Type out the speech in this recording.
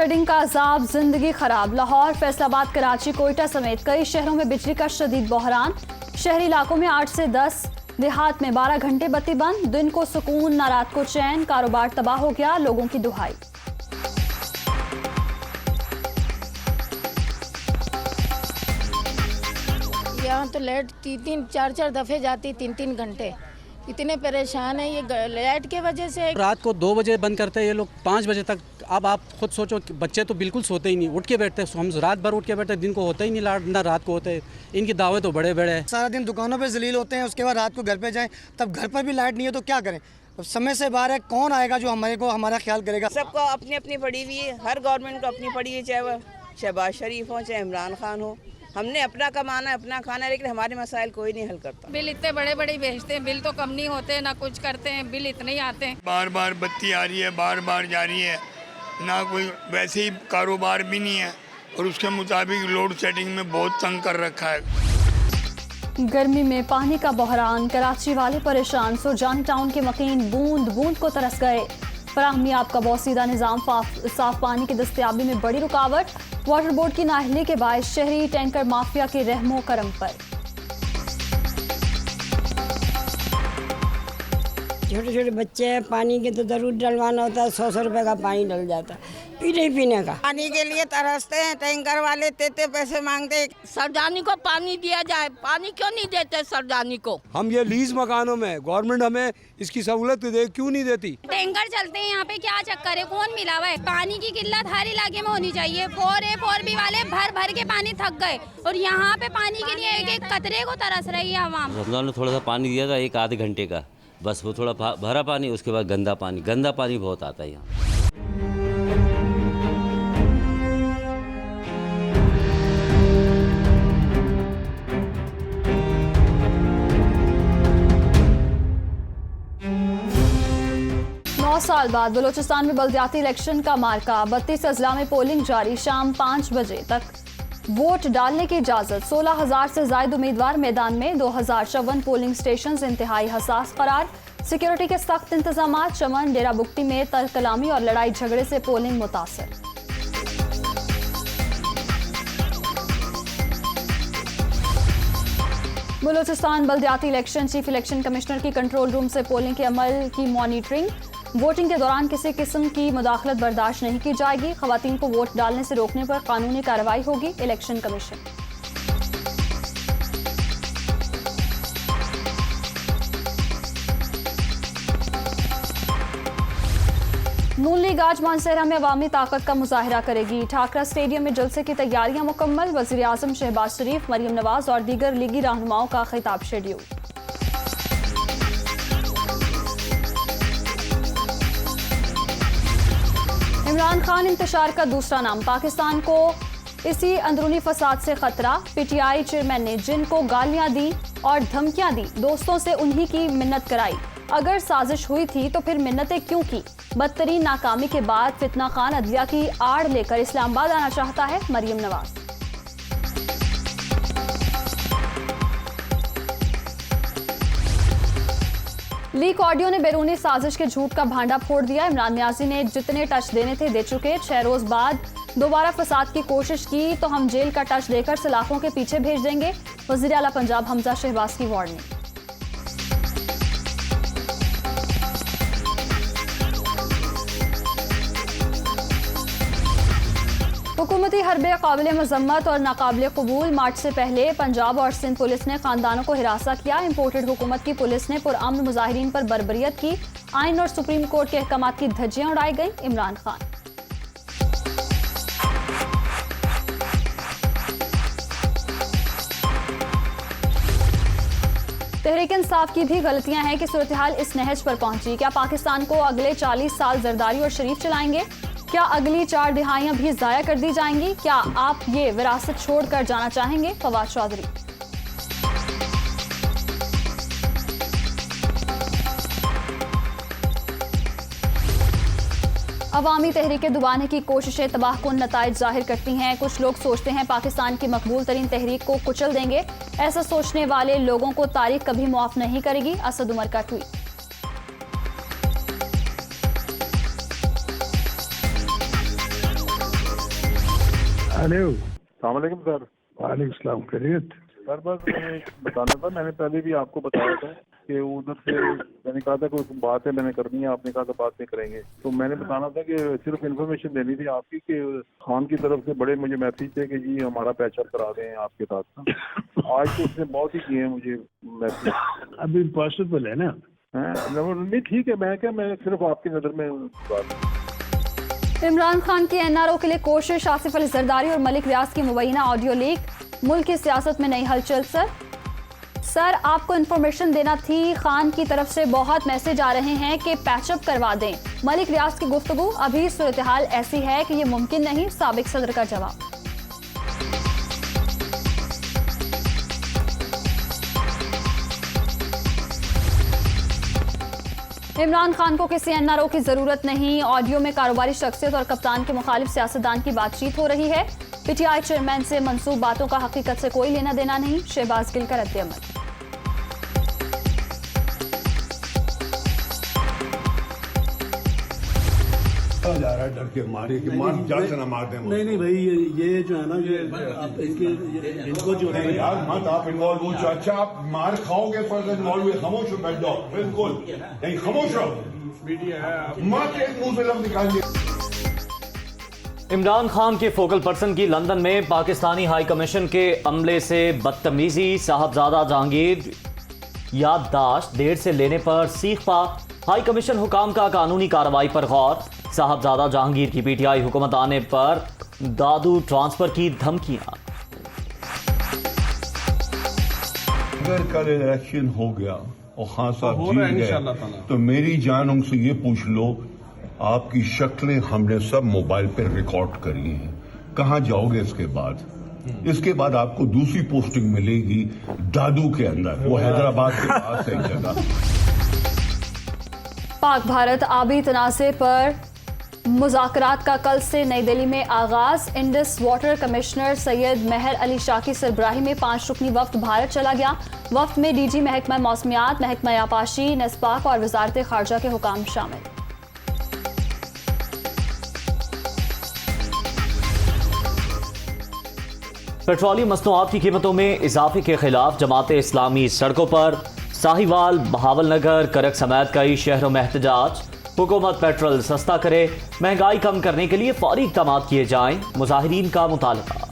Shading का अजाब, जिंदगी खराब। लाहौर, फैसलाबाद, कराची, कोयटा समेत कई शहरों में बिजली का शदीद बहरान। शहरी इलाकों में 8 से 10, देहात में 12 घंटे बत्ती बंद। दिन को सुकून, ना रात को चैन। कारोबार तबाह हो गया, लोगों की दुहाई। यहाँ तो लाइट 3-3, 4-4 दफे जाती, 3-3 घंटे। इतने परेशान है ये लाइट के वजह से। रात को 2 बजे बंद करते हैं ये लोग, 5 बजे तक। अब आप खुद सोचो, बच्चे तो बिल्कुल सोते ही नहीं, उठ के बैठते हैं। हम रात भर उठ के बैठते हैं, दिन को होता ही नहीं, ना रात को होता है। इनकी दावे तो बड़े बड़े हैं। सारा दिन दुकानों पे जलील होते हैं, उसके बाद रात को घर पे जाएं, तब घर पर भी लाइट नहीं है तो क्या करें। अब समय से बाहर है, कौन आएगा जो हमारा ख्याल करेगा। सबको अपनी अपनी पड़ी हुई है, हर गवर्नमेंट को अपनी पड़ी है, चाहे वह शहबाज शरीफ हो चाहे इमरान खान हो। हमने अपना कमाना है, अपना खाना है, लेकिन हमारे मसाइल कोई नहीं हल करता। बिल इतने बड़े बड़े भेजते हैं, बिल तो कम नहीं होते, ना कुछ करते हैं, बिल इतने ही आते हैं। बार बार बत्ती आ रही है, बार बार जा रही है, ना कोई वैसे ही कारोबार भी नहीं है, और उसके मुताबिक लोड सेटिंग में बहुत तंग कर रखा है। गर्मी में पानी का बहरान, कराची वाले परेशान। सुरजानी टाउन के मकीन बूंद बूंद को तरस गए। फराहमी आपका बोसीदा निज़ाम, साफ पानी की दस्तयाबी में बड़ी रुकावट। वाटर बोर्ड की नाअहली के बायस शहरी टैंकर माफिया के रहमो करम पर। छोटे छोटे बच्चे हैं, पानी के तो जरूर डलवाना होता है। 100 रुपए का पानी डल जाता है पीने का। पानी के लिए तरसते हैं, टैंकर वाले इतने पैसे मांगते। सरदानी को पानी दिया जाए, पानी क्यों नहीं देते सरदानी को? हम ये लीज मकानों में गवर्नमेंट हमें इसकी सहूलत दे, क्यों नहीं देती? टैंकर चलते हैं यहाँ पे, क्या चक्कर है, कौन मिला हुआ है? पानी की किल्लत हर इलाके में होनी चाहिए। 4A 4B वाले भर भर के पानी थक गए, और यहाँ पे पानी के लिए एक एक कतरे को तरस रही है आवाम। रमजान में थोड़ा सा पानी दिया था, 1 आधे घंटे का, बस वो थोड़ा भरा पानी, उसके बाद गंदा पानी बहुत आता है यहाँ। 9 साल बाद बलूचिस्तान में बल्दियाती इलेक्शन का मार्का। 32 अजला में पोलिंग जारी। शाम 5 बजे तक वोट डालने की इजाजत। 16,000 से ज्यादा उम्मीदवार मैदान में। 2054 पोलिंग स्टेशन इंतहाई हसास करार। सिक्योरिटी के सख्त इंतजाम। चमन, डेरा बुगटी में तरकलामी और लड़ाई झगड़े से पोलिंग मुतासर। बलूचिस्तान बल्दियाती इलेक्शन, चीफ इलेक्शन कमिश्नर की कंट्रोल रूम से पोलिंग के अमल की मॉनिटरिंग। वोटिंग के दौरान किसी किस्म की मुदाखलत बर्दाश्त नहीं की जाएगी। खवातीन को वोट डालने से रोकने पर कानूनी कार्रवाई होगी। Election commission. नून लीग आज मानसेरा में अवामी ताकत का मुजाहिरा करेगी। ठाकरा स्टेडियम में जलसे की तैयारियां मुकम्मल। वज़ीर आज़म शहबाज शरीफ, मरियम नवाज और दीगर लीगी रहनुमाओं का खिताब शेड्यूल। इमरान खान इंतशार का दूसरा नाम। पाकिस्तान को इसी अंदरूनी फसाद से खतरा। PTI चेयरमैन ने जिनको गालियां दी और धमकियां दी, दोस्तों से उन्हीं की मिन्नत कराई। अगर साजिश हुई थी तो फिर मिन्नतें क्यों की? बदतरीन नाकामी के बाद फितना खान अदलिया की आड़ लेकर इस्लामाबाद आना चाहता है। मरियम नवाज। लीक ऑडियो ने बैरूनी साजिश के झूठ का भांडा फोड़ दिया। इमरान नियाजी ने जितने टच देने थे दे चुके। 6 रोज बाद दोबारा फसाद की कोशिश की तो हम जेल का टच देकर सलाखों के पीछे भेज देंगे। वज़ीर आला पंजाब हमजा शहबाज की वार्निंग। हुकूमती हरबे काबिल मजम्मत और नाकाबिल कबूल। मार्च से पहले पंजाब और सिंध पुलिस ने खानदानों को हिरासा किया। इम्पोर्टेड हुकूमत की पुलिस ने पुरअमन मुजाहिरीन पर बर्बरियत की। आइन और सुप्रीम कोर्ट के अहकामात की धज्जियां उड़ाई गई। इमरान खान। तहरीक इंसाफ की भी गलतियां हैं कि सूरत हाल इस नहज पर पहुंची। क्या पाकिस्तान को अगले 40 साल जरदारी और शरीफ चलाएंगे? क्या अगली 4 दिहाइयां भी जाया कर दी जाएंगी? क्या आप ये विरासत छोड़कर जाना चाहेंगे? फवाद चौधरी। अवामी तहरीकें दबाने की कोशिशें तबाहकुन नताइज जाहिर करती हैं। कुछ लोग सोचते हैं पाकिस्तान की मकबूल तरीन तहरीक को कुचल देंगे। ऐसा सोचने वाले लोगों को तारीख कभी मुआफ नहीं करेगी। असद उमर का ट्वीट। हेलो। सलाम सर। वालेकुम सलाम, खैरियत? सर बस मैंने बताना था, मैंने पहले भी आपको बताया था कि उधर से मैंने कहा था कोई बात है मैंने करनी है, आपने कहा था बात नहीं करेंगे। तो मैंने बताना था कि सिर्फ इन्फॉर्मेशन देनी थी आपकी कि खान की तरफ से बड़े मुझे मैसेज थे कि जी हमारा पैचअप करा दें आपके साथ। आज तो उसने बहुत ही किए हैं मुझे मैसेज। अब इम्पॉसिबल है ना। नहीं ठीक है, मैं सिर्फ आपकी नज़र में बात। इमरान खान के एनआरओ के लिए कोशिश, आसिफ अली जरदारी और मलिक रियाज की मुबैना ऑडियो लीक, मुल्क की सियासत में नई हलचल। सर आपको इन्फॉर्मेशन देना थी, खान की तरफ से बहुत मैसेज आ रहे हैं कि पैचअप करवा दें। मलिक रियाज की गुफ्तगू, अभी सूरत हाल ऐसी है कि ये मुमकिन नहीं, साबिक सदर का जवाब। इमरान खान को किसी एनआरओ की जरूरत नहीं, ऑडियो में कारोबारी शख्सियत और कप्तान के मुखालिफ सियासतदान की बातचीत हो रही है। पीटीआई चेयरमैन से मंसूब बातों का हकीकत से कोई लेना देना नहीं, शहबाज गिल का रद्द-ए-अमल। जा रहा है डर के मारे कि मार जान से ना मार दे। नहीं भाई, ये जो है ना, ये आप इनको जो है यार मत आप इन्वॉल्व हो। अच्छा आप मार खाओगे पर इन्वॉल्व हुए, खामोश हो बैठ जाओ। बिल्कुल नहीं, खामोश रहो, मत एक मुंह से लफ्ज निकालिए। इमरान खान के फोकल पर्सन की लंदन में पाकिस्तानी हाई कमीशन के अमले से बदतमीजी, साहबजादा जहांगीर याददाश्त देर से लेने पर सीख पा, हाई कमीशन हुकाम का कानूनी कार्रवाई पर गौर, साहबजादा जहांगीर की पीटीआई हुकूमत आने पर दादू ट्रांसफर की धमकियां। अगर कल इलेक्शन हो गया और खान साहब जीत गए तो मेरी जान उनसे ये पूछ लो, आपकी शक्लें हमने सब मोबाइल पर रिकॉर्ड करी हैं, कहाँ जाओगे इसके बाद? इसके बाद आपको दूसरी पोस्टिंग मिलेगी दादू के अंदर, वो हैदराबाद के पास है जगह। पाक भारत आबी तनाज़े पर मुज़ाकरात का कल से नई दिल्ली में आगाज। इंडस वाटर कमिश्नर सैयद मेहर अली शाह की सरबराही में 5 रुकनी वफ्द भारत चला गया। वफ्द में डीजी महकमा मौसमियात, महकमा आपाशी, नेस्पाक और वजारत खारजा के हुकाम शामिल। पेट्रोलियम मसनूआत की कीमतों में इजाफे के खिलाफ जमात इस्लामी सड़कों पर, साहिवाल, बहावलनगर, करक समेत कई शहरों में एहतजाज। हुकूमत पेट्रोल सस्ता करे, महंगाई कम करने के लिए फौरी इक़दाम किए जाएं, मुजाहिरीन का मुतालबा।